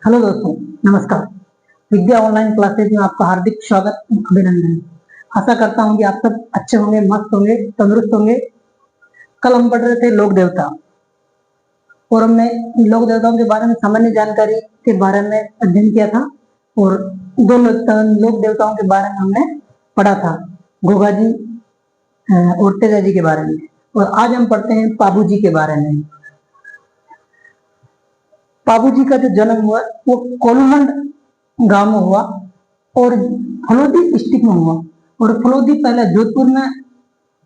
Hello दोस्तों, नमस्कार। विद्या online classes में आपका हार्दिक स्वागत, अभिनंदन। आशा करता हूँ कि आप सब अच्छे होंगे, मस्त होंगे, तंदुरुस्त होंगे। कल हम पढ़ रहे थे लोक देवता और हमने लोक देवताओं के बारे में सामान्य जानकारी के बारे में अध्ययन किया था और दो लोक देवताओं के बारे में हमने पढ़ा था, गोगा जी और तेजा जी के बारे में। और आज हम पढ़ते हैं पाबू जी के बारे में। पाबू जी का जो जन्म हुआ वो कोलमंड गांव में हुआ और फलोदी डिस्ट्रिक्ट में हुआ। और फलोदी पहले जोधपुर में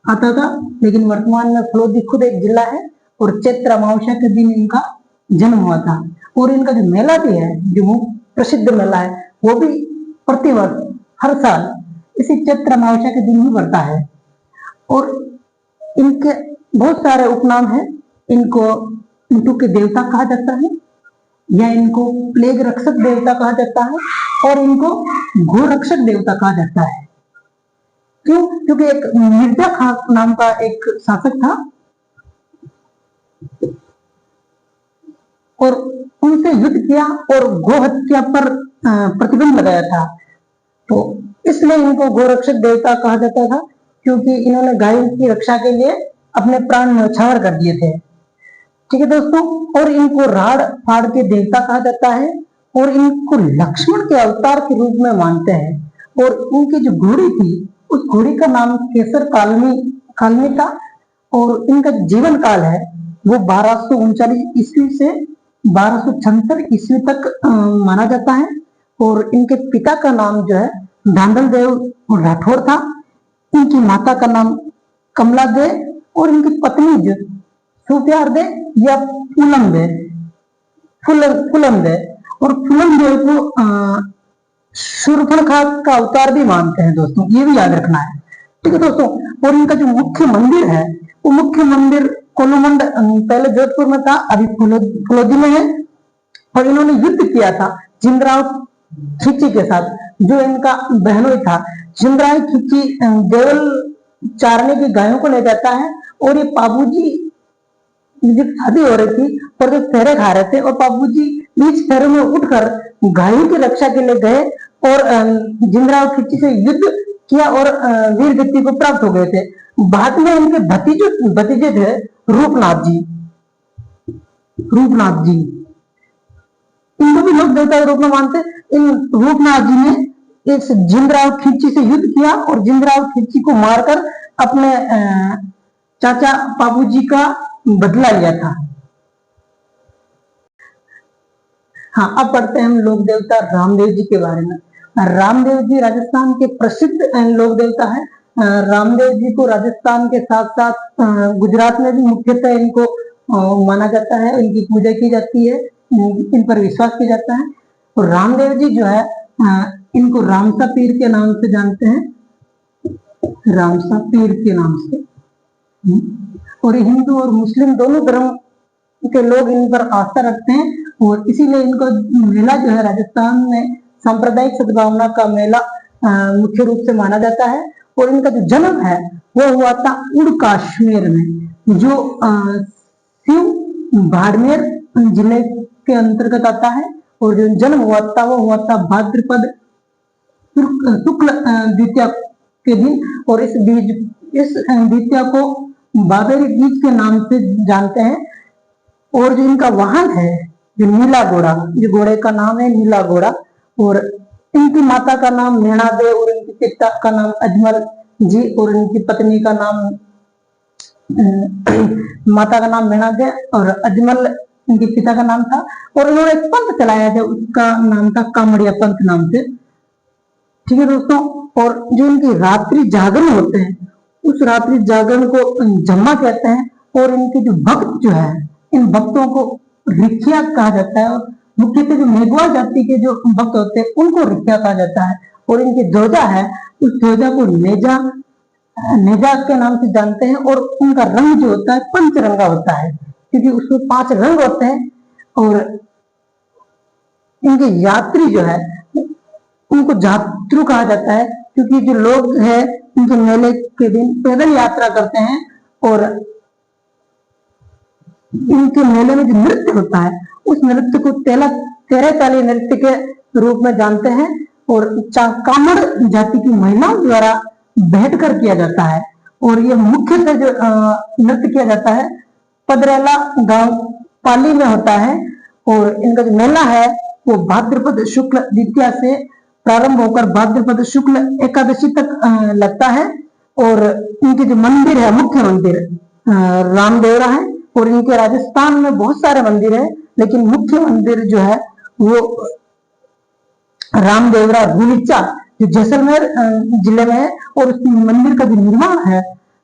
आता था, लेकिन वर्तमान में फलोदी खुद एक जिला है और चैत्र अमावस्या के दिन इनका जन्म हुआ था। और इनका जो मेला भी है, जो प्रसिद्ध मेला है, वो भी प्रतिवर्ष हर साल इसी चैत्र अमावस्या के दिन ही बढ़ता है। और इनके बहुत सारे उपनाम हैं। इनको इंटू के देवता कहा जाता है, या इनको प्लेग रक्षक देवता कहा जाता है, और इनको घो रक्षक देवता कहा जाता है। क्यों? क्योंकि एक मिर्जा खान नाम का एक शासक था और उनसे युद्ध किया और गो हत्या पर प्रतिबंध लगाया था, तो इसलिए इनको गो रक्षक देवता कहा जाता था, क्योंकि इन्होंने गायों की रक्षा के लिए अपने प्राण न्यौछावर कर दिए थे। ठीक है दोस्तों। और इनको राड़ फाड़ के देवता कहा जाता है और इनको लक्ष्मण के अवतार के रूप में मानते हैं। और इनकी जो घोड़ी थी, उस घोड़ी का नाम केसर कालमी था। और इनका जीवन काल है वो 1239 ईस्वी से 1276 ईस्वी तक माना जाता है। और इनके पिता का नाम जो है धांधल देव राठौर था। इनकी माता का नाम कमला दे और इनकी पत्नी जो सुप्यार दे या फूलम दे और फूलम देव को शूर्पणखा का अवतार भी मानते हैं दोस्तों, ये भी याद रखना है। ठीक है दोस्तों। और इनका जो मुख्य मंदिर है, वो मुख्य मंदिर कोलुमंड पहले जोधपुर में था, अभी फलोदी में है। और इन्होंने युद्ध किया था जिंदराव खिची के साथ, जो इनका बहनोई था। जिंदराव खिची देवल चारने की गायों को ले जाता है और ये पाबूजी जब शादी हो रही थी और जब फेरे खा रहे थे और पाबूजी बीच फेरे में उठकर गायों की रक्षा के लिए गए और जिंदराव खिची से युद्ध किया और वीर गति को प्राप्त हो गए थे। बाद में इनके भतीजे थे रूपनाथ जी, इनको भी लोग देवता के रूप में मानते। इन रूपनाथ जी ने इस जिंदराव खिची से युद्ध किया और जिंदराव खिची को मारकर अपने चाचा पाबूजी का बदला लिया था। हाँ, अब पढ़ते हैं हम लोक देवता रामदेव जी के बारे में। रामदेव जी राजस्थान के प्रसिद्ध लोक देवता है। रामदेव जी को राजस्थान के साथ साथ गुजरात में भी मुख्यतः इनको माना जाता है, इनकी पूजा की जाती है, इन पर विश्वास किया जाता है। और रामदेव जी जो है इनको रामसा पीर के नाम से जानते हैं, रामसा पीर के नाम से। और हिंदू और मुस्लिम दोनों धर्म के लोग इन पर आस्था रखते हैं और इसीलिए इनको मेला जो है राजस्थान में सांप्रदायिक सद्भावना का मेला मुख्य रूप से माना जाता है। और इनका जो जन्म है वो हुआ था उड़ कश्मीर में, जो शिव बाड़मेर जिले के अंतर्गत आता है। और जो जन्म हुआ था वो हुआ था भाद्रपद शुक्ल द्वितीया के दिन। और इस द्वितीया को बाबेरी बीज के नाम से जानते हैं। और जो इनका वाहन है जो नीला घोड़ा, जो घोड़े का नाम है नीला घोड़ा। और इनकी माता का नाम नैना दे और इनके पिता का नाम अजमल जी और इनकी पत्नी का नाम माता का नाम नैना दे और अजमल इनके पिता का नाम था। और इन्होंने एक पंथ चलाया था, उसका नाम था कामड़िया पंथ नाम से। ठीक है दोस्तों। और जो इनकी रात्रि जागरण होते हैं, उस रात्रि जागरण को जम्मा कहते हैं। और इनके जो भक्त जो है, इन भक्तों को रिखिया कहा जाता है। और मुख्यतः जो मेघवा जाति के जो भक्त होते हैं उनको रिखिया कहा जाता है। और इनकी ध्वजा है, उस ध्वजा को नेजा के नाम से जानते हैं। और उनका रंग जो होता है पंचरंगा होता है, क्योंकि उसमें 5 रंग होते हैं। और इनके यात्री जो है उनको जात्रु कहा जाता है, क्योंकि जो लोग हैं इनके मेले के दिन पैदल यात्रा करते हैं। और इनके मेले में जो नृत्य होता है उस नृत्य को 13 नृत्य के रूप में जानते हैं और कामड़ जाति की महिलाओं द्वारा बैठकर किया जाता है। और ये मुख्य से जो नृत्य किया जाता है पदरेला गांव पाली में होता है। और इनका जो मेला है वो भाद्रपद शुक्ल द्वितीया से प्रारंभ होकर भाद्रपद शुक्ल एकादशी तक लगता है। और इनके जो मंदिर है, मुख्य मंदिर रामदेवरा है। और इनके राजस्थान में बहुत सारे मंदिर है, लेकिन मुख्य मंदिर जो है वो रामदेवरा गुलिचा जो जैसलमेर जिले में है। और उस मंदिर का जो निर्माण है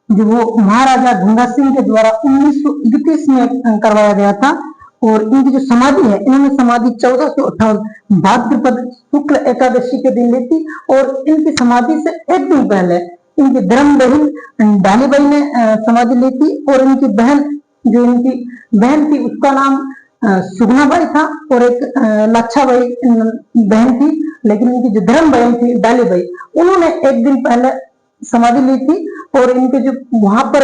जो वो महाराजा गंगा सिंह के द्वारा 1931 में करवाया गया था। और इनकी जो समाधि है, इन्होंने समाधि 1458 भाद्रपद शुक्ल एकादशी के दिन ली थी। और इनकी समाधि से एक दिन पहले इनकी धर्म बहन डालीबाई ने समाधि ली थी। और इनकी बहन जो इनकी बहन थी उसका नाम सुगनाबाई था और एक लच्छाबाई बहन थी। लेकिन इनकी जो धर्म बहन थी डालीबाई, उन्होंने एक दिन पहले समाधि ली थी। और इनके जो वहां पर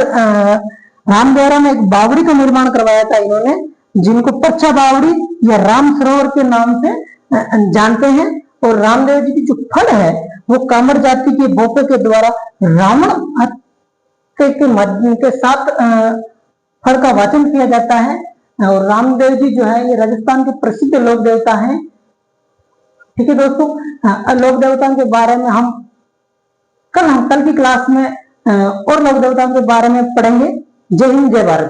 रामदेवरा में एक बावड़ी का निर्माण करवाया था इन्होंने, जिनको पर्चा बावड़ी या राम सरोवर के नाम से जानते हैं। और रामदेव जी की जो फल है वो कामर जाति के बोपे के द्वारा रावण हत्या के माध्यम के साथ फल का वाचन किया जाता है। और रामदेव जी जो है ये राजस्थान के प्रसिद्ध लोक देवता हैं। ठीक है दोस्तों, लोक देवताओं के बारे में हम कल की क्लास में और लोक देवताओं के बारे में पढ़ेंगे। जय हिंद, जय भारत।